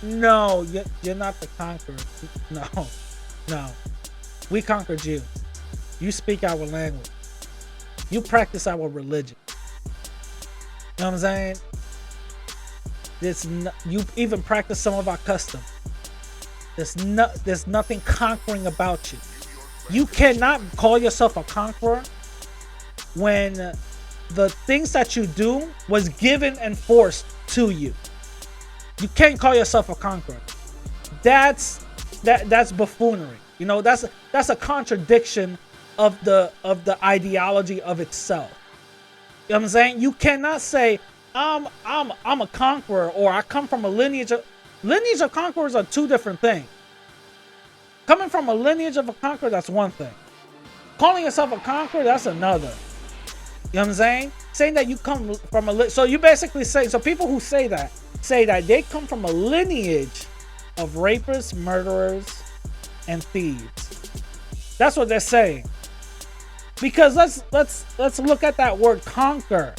no, you're not the conqueror. No. We conquered you. You speak our language. You practice our religion. You know what I'm saying? You even practice some of our customs. There's nothing conquering about you. You cannot call yourself a conqueror when the things that you do was given and forced to you. You can't call yourself a conqueror. That's buffoonery. You know, that's a contradiction of the ideology of itself. You know what I'm saying? You cannot say I'm a conqueror, or I come from a lineage of conquerors are two different things. Coming from a lineage of a conqueror, that's one thing. Calling yourself a conqueror, that's another. You know what I'm saying? Saying that you come from so you basically say, so people who say that they come from a lineage of rapists, murderers, and thieves. That's what they're saying. Because let's look at that word conquer.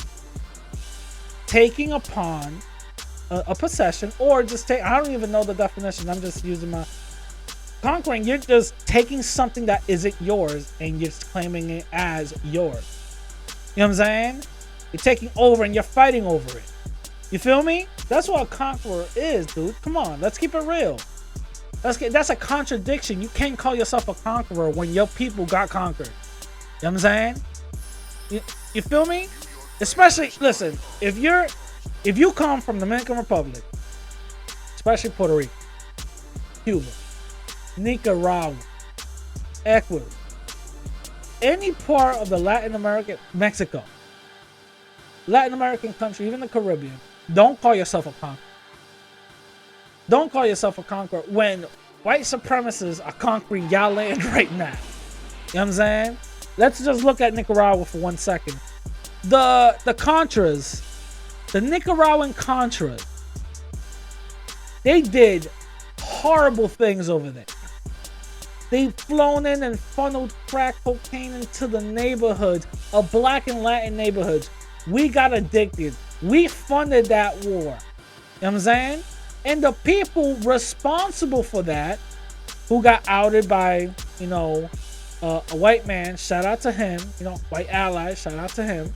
Taking upon a possession, or just I don't even know the definition. I'm just using my conquering. You're just taking something that isn't yours and you're just claiming it as yours. You know what I'm saying? You're taking over and you're fighting over it. You feel me? That's what a conqueror is, dude. Come on, let's keep it real. That's a contradiction. You can't call yourself a conqueror when your people got conquered. You know what I'm saying? You feel me? Especially, listen, if you come from the Dominican Republic, especially Puerto Rico, Cuba, Nicaragua, Ecuador, any part of the Latin American, Mexico, Latin American country, even the Caribbean, don't call yourself a conqueror. Don't call yourself a conqueror when white supremacists are conquering y'all land right now. You know what I'm saying? Let's just look at Nicaragua for 1 second. The Contras, the Nicaraguan Contras, they did horrible things over there. They've flown in and funneled crack cocaine into the neighborhoods of black and Latin neighborhoods. We got addicted. We funded that war. You know what I'm saying? And the people responsible for that, who got outed by, a white man, shout out to him, white ally, shout out to him.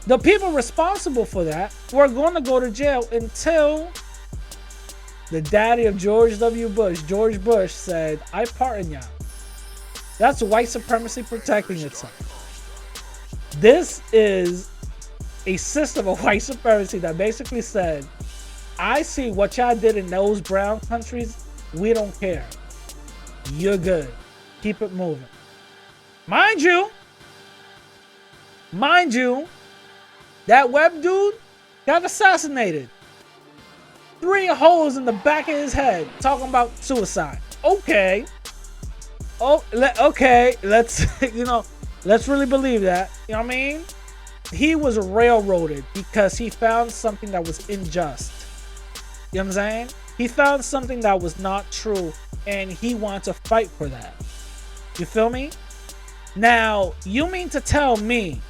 The people responsible for that were going to go to jail until the daddy of George W. Bush, George Bush, said, I pardon y'all. That's white supremacy protecting itself. This is a system of white supremacy that basically said, I see what y'all did in those brown countries. We don't care. You're good. Keep it moving. Mind you, that web dude got assassinated. 3 holes in the back of his head, talking about suicide. Okay. Okay. Let's, let's really believe that. You know what I mean? He was railroaded because he found something that was unjust. You know what I'm saying? He found something that was not true and he wanted to fight for that. You feel me? Now, you mean to tell me,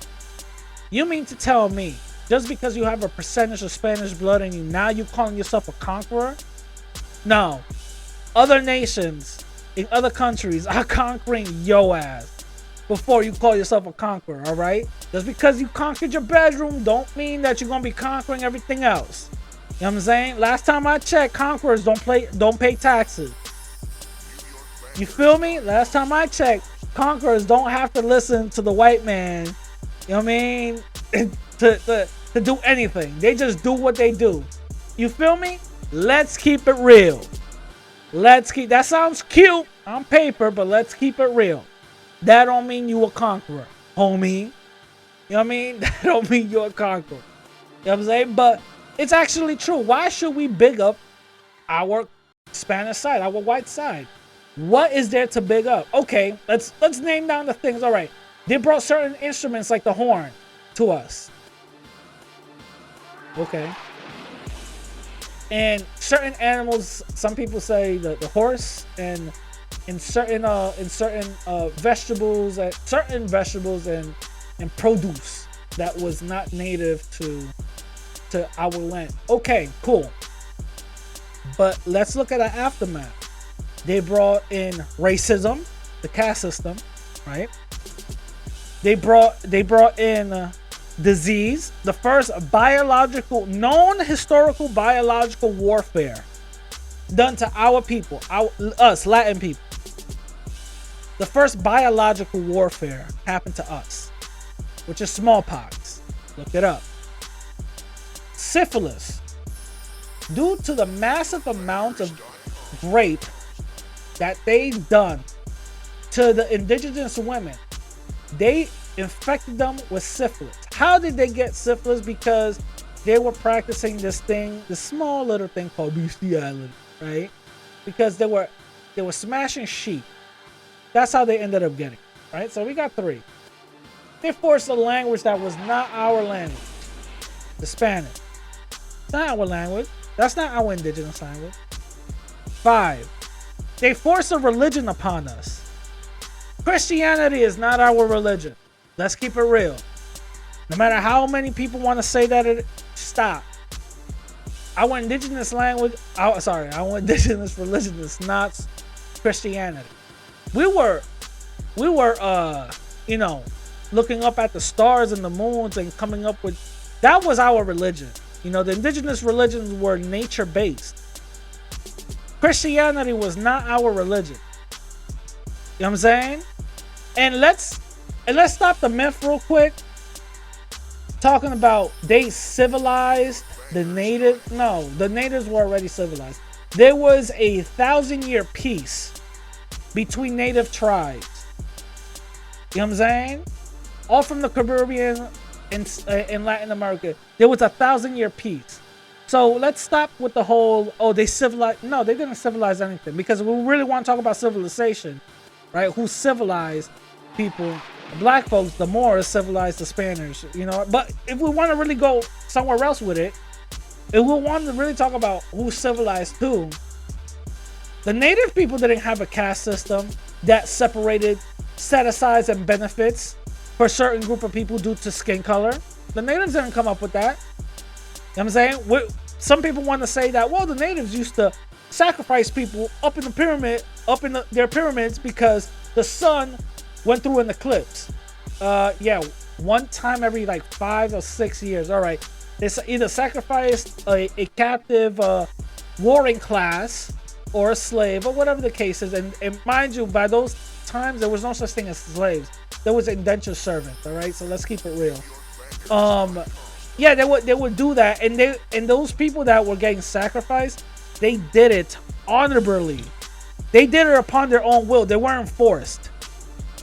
just because you have a percentage of Spanish blood in you, now you calling yourself a conqueror? No. Other nations in other countries are conquering your ass before you call yourself a conqueror, all right? Just because you conquered your bedroom don't mean that you're going to be conquering everything else. You know what I'm saying? Last time I checked, conquerors don't pay taxes. You feel me? Last time I checked, conquerors don't have to listen to the white man. You know what I mean? to do anything. They just do what they do. You feel me? Let's keep it real. That sounds cute on paper, but let's keep it real. That don't mean you a conqueror, homie. You know what I mean? That don't mean you're a conqueror. You know what I'm saying? But it's actually true. Why should we big up our Spanish side, our white side? What is there to big up? Okay, let's name down the things. All right. They brought certain instruments like the horn to us. Okay. And certain animals, some people say the horse, and in certain vegetables, and produce that was not native to our land. Okay, cool. But let's look at the aftermath. They brought in racism, the caste system, right? They brought in disease, the first known historical biological warfare done to our people, us Latin people. The first biological warfare happened to us, which is smallpox. Look it up. Syphilis. Due to the massive amount of rape that they've done to the indigenous women, they infected them with syphilis. How did they get syphilis? Because they were practicing this small little thing called bestiality, right? Because they were smashing sheep. That's how they ended up getting it, right? So we got 3. They forced a language that was not our language, the Spanish. It's not our language. That's not our indigenous language. 5. They forced a religion upon us. Christianity is not our religion. Let's keep it real. No matter how many people want to say that, stop. Our indigenous language, our indigenous religion is not Christianity. We were, looking up at the stars and the moons and coming up with, that was our religion. The indigenous religions were nature-based. Christianity was not our religion. You know what I'm saying? And let's stop the myth real quick. Talking about they civilized the native. No, the natives were already civilized. There was a 1,000-year peace between native tribes. You know what I'm saying? All from the Caribbean in Latin America. There was a 1,000-year peace. So let's stop with the whole, they civilized. No, they didn't civilize anything. Because we really want to talk about civilization, right? Who civilized people? Black folks, the Moors civilized the Spanish, But if we want to really go somewhere else with it, if we want to really talk about who civilized who, the native people didn't have a caste system that separated set-asides and benefits for a certain group of people due to skin color. The natives didn't come up with that. You know what I'm saying? Some people want to say that, the natives used to sacrifice people up in the pyramid, their pyramids, because the sun went through an eclipse. One time every 5 or 6 years. All right. They either sacrificed a captive warring class or a slave or whatever the case is. And mind you, by those times, there was no such thing as slaves. There was indentured servants. All right. So let's keep it real. They would do that. And those people that were getting sacrificed, they did it honorably. They did it upon their own will. They weren't forced.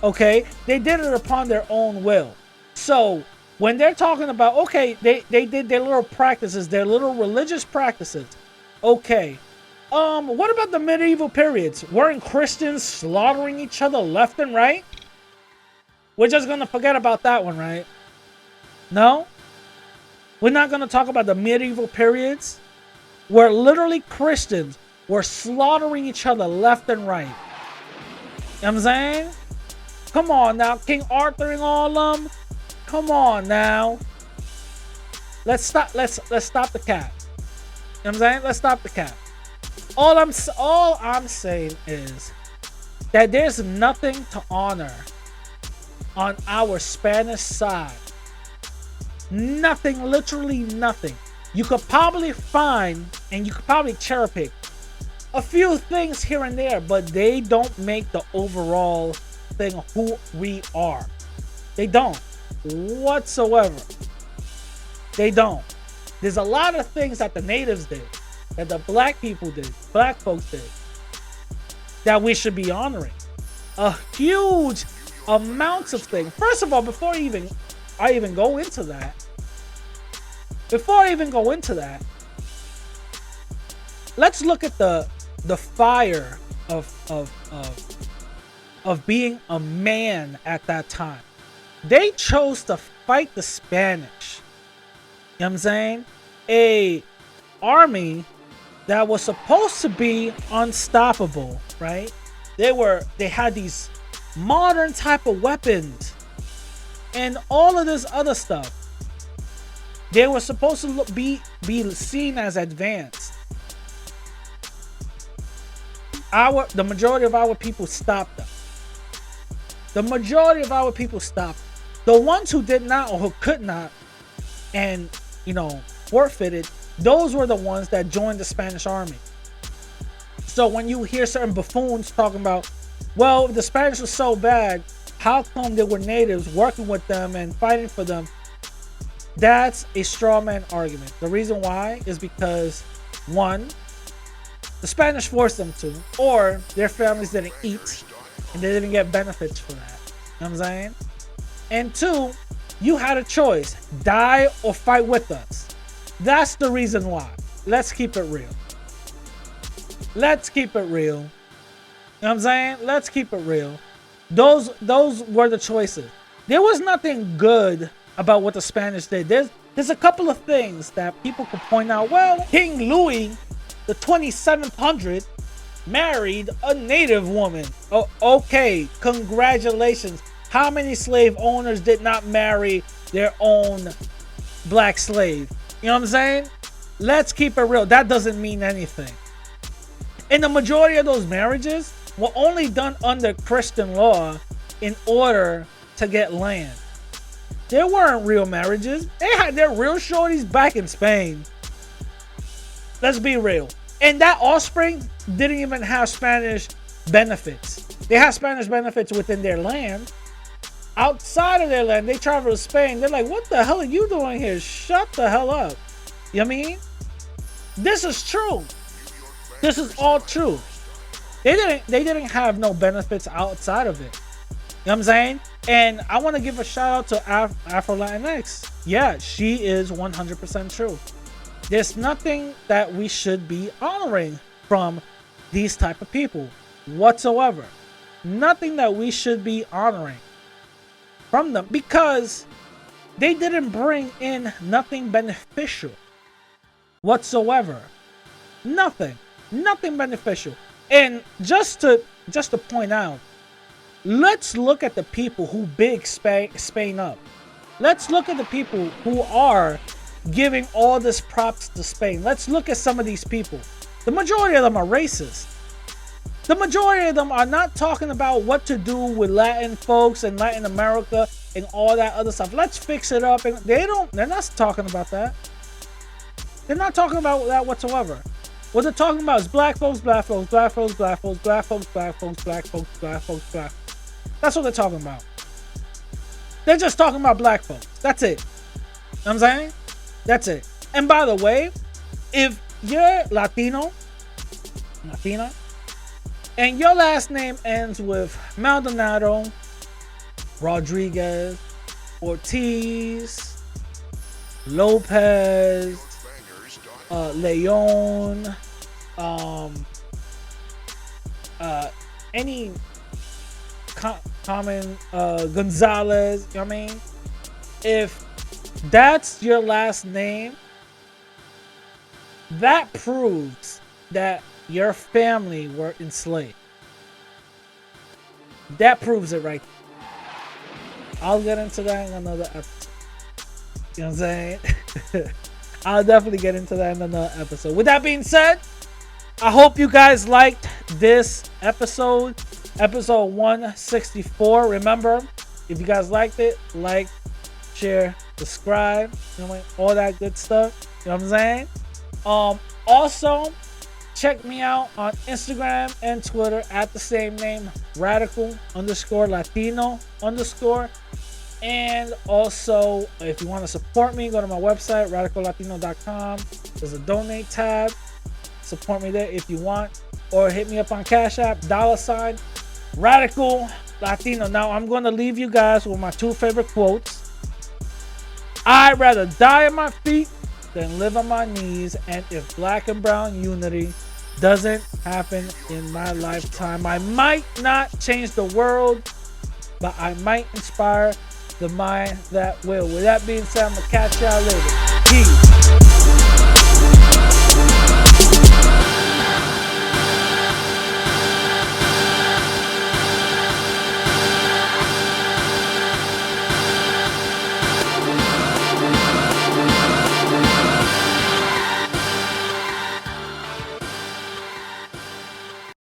Okay, they did it upon their own will. So when they're talking about, they did their little practices, their little religious practices. Okay, what about the medieval periods? Weren't Christians slaughtering each other left and right? We're just gonna forget about that one, right? No, we're not gonna talk about the medieval periods where literally Christians were slaughtering each other left and right. You know what I'm saying? Come on now, King Arthur and all of them. Come on now. Let's stop the cap. You know what I'm saying? Let's stop the cap. All I'm saying is that there's nothing to honor on our Spanish side. Nothing, literally nothing. You could probably find, and you could probably cherry pick a few things here and there, but they don't make the overall thing of who we are. They don't whatsoever. They don't. There's a lot of things that the natives did, that the black people did, black folks did, that we should be honoring. A huge amounts of things. First of all, before I even go into that, let's look at the fire of being a man at that time. They chose to fight the Spanish. You know what I'm saying? A army that was supposed to be unstoppable, right? They had these modern type of weapons and all of this other stuff. They were supposed to be seen as advanced. The majority of our people stopped them. The majority of our people stopped. The ones who did not or who could not and, forfeited, those were the ones that joined the Spanish army. So when you hear certain buffoons talking about, well, the Spanish was so bad, how come there were natives working with them and fighting for them? That's a straw man argument. The reason why is because, one, the Spanish forced them to, or their families didn't eat and they didn't get benefits for that. You know what I'm saying? And two, you had a choice, die or fight with us. That's the reason why. Let's keep it real. Let's keep it real. You know what I'm saying? Let's keep it real. Those were the choices. There was nothing good about what the Spanish did. There's a couple of things that people could point out. Well, King Louis, the 2700, married a native woman. Oh, okay, congratulations. How many slave owners did not marry their own black slave? You know what I'm saying? Let's keep it real. That doesn't mean anything. And the majority of those marriages were only done under Christian law in order to get land. They weren't real marriages. They had their real shorties back in Spain. Let's be real. And that offspring didn't even have Spanish benefits. They had Spanish benefits within their land. Outside of their land, they travel to Spain. They're like, what the hell are you doing here? Shut the hell up. You know what I mean? This is true. This is all true. They didn't have no benefits outside of it. You know what I'm saying? And I want to give a shout out to Afro Latinx. Yeah, she is 100% true. There's nothing that we should be honoring from these type of people whatsoever. Nothing that we should be honoring from them, because they didn't bring in nothing beneficial whatsoever. Nothing beneficial. And just to point out, let's look at the people who big Spain up. Let's look at the people who are giving all this props to Spain. Let's look at some of these people. The majority of them are racist. The majority of them are not talking about what to do with Latin folks and Latin America and all that other stuff. Let's fix it up. And they're not talking about that. They're not talking about that whatsoever. What they're talking about is black folks, black folks, black folks, black folks, black folks, black folks, black folks, black folks, black folks. That's what they're talking about. They're just talking about black folks. That's it. You know what I'm saying? That's it. And by the way, if you're Latina, and your last name ends with Maldonado, Rodriguez, Ortiz, Lopez, Leon, any common Gonzalez, you know what I mean? If that's your last name, that proves that your family were enslaved. That proves it right there. I'll get into that in another episode. You know what I'm saying? I'll definitely get into that in another episode. With that being said, I hope you guys liked this episode 164. Remember, if you guys liked it, like, share, subscribe, you know, all that good stuff. You know what I'm saying? Also, check me out on Instagram and Twitter at the same name, radical_Latino_. And also, if you want to support me, go to my website, radicallatino.com. There's a donate tab. Support me there if you want. Or hit me up on Cash App, $ Radical Latino. Now, I'm going to leave you guys with my 2 favorite quotes. I'd rather die on my feet than live on my knees. And if black and brown unity doesn't happen in my lifetime, I might not change the world, but I might inspire the mind that will. With that being said, I'm going to catch y'all later. Peace.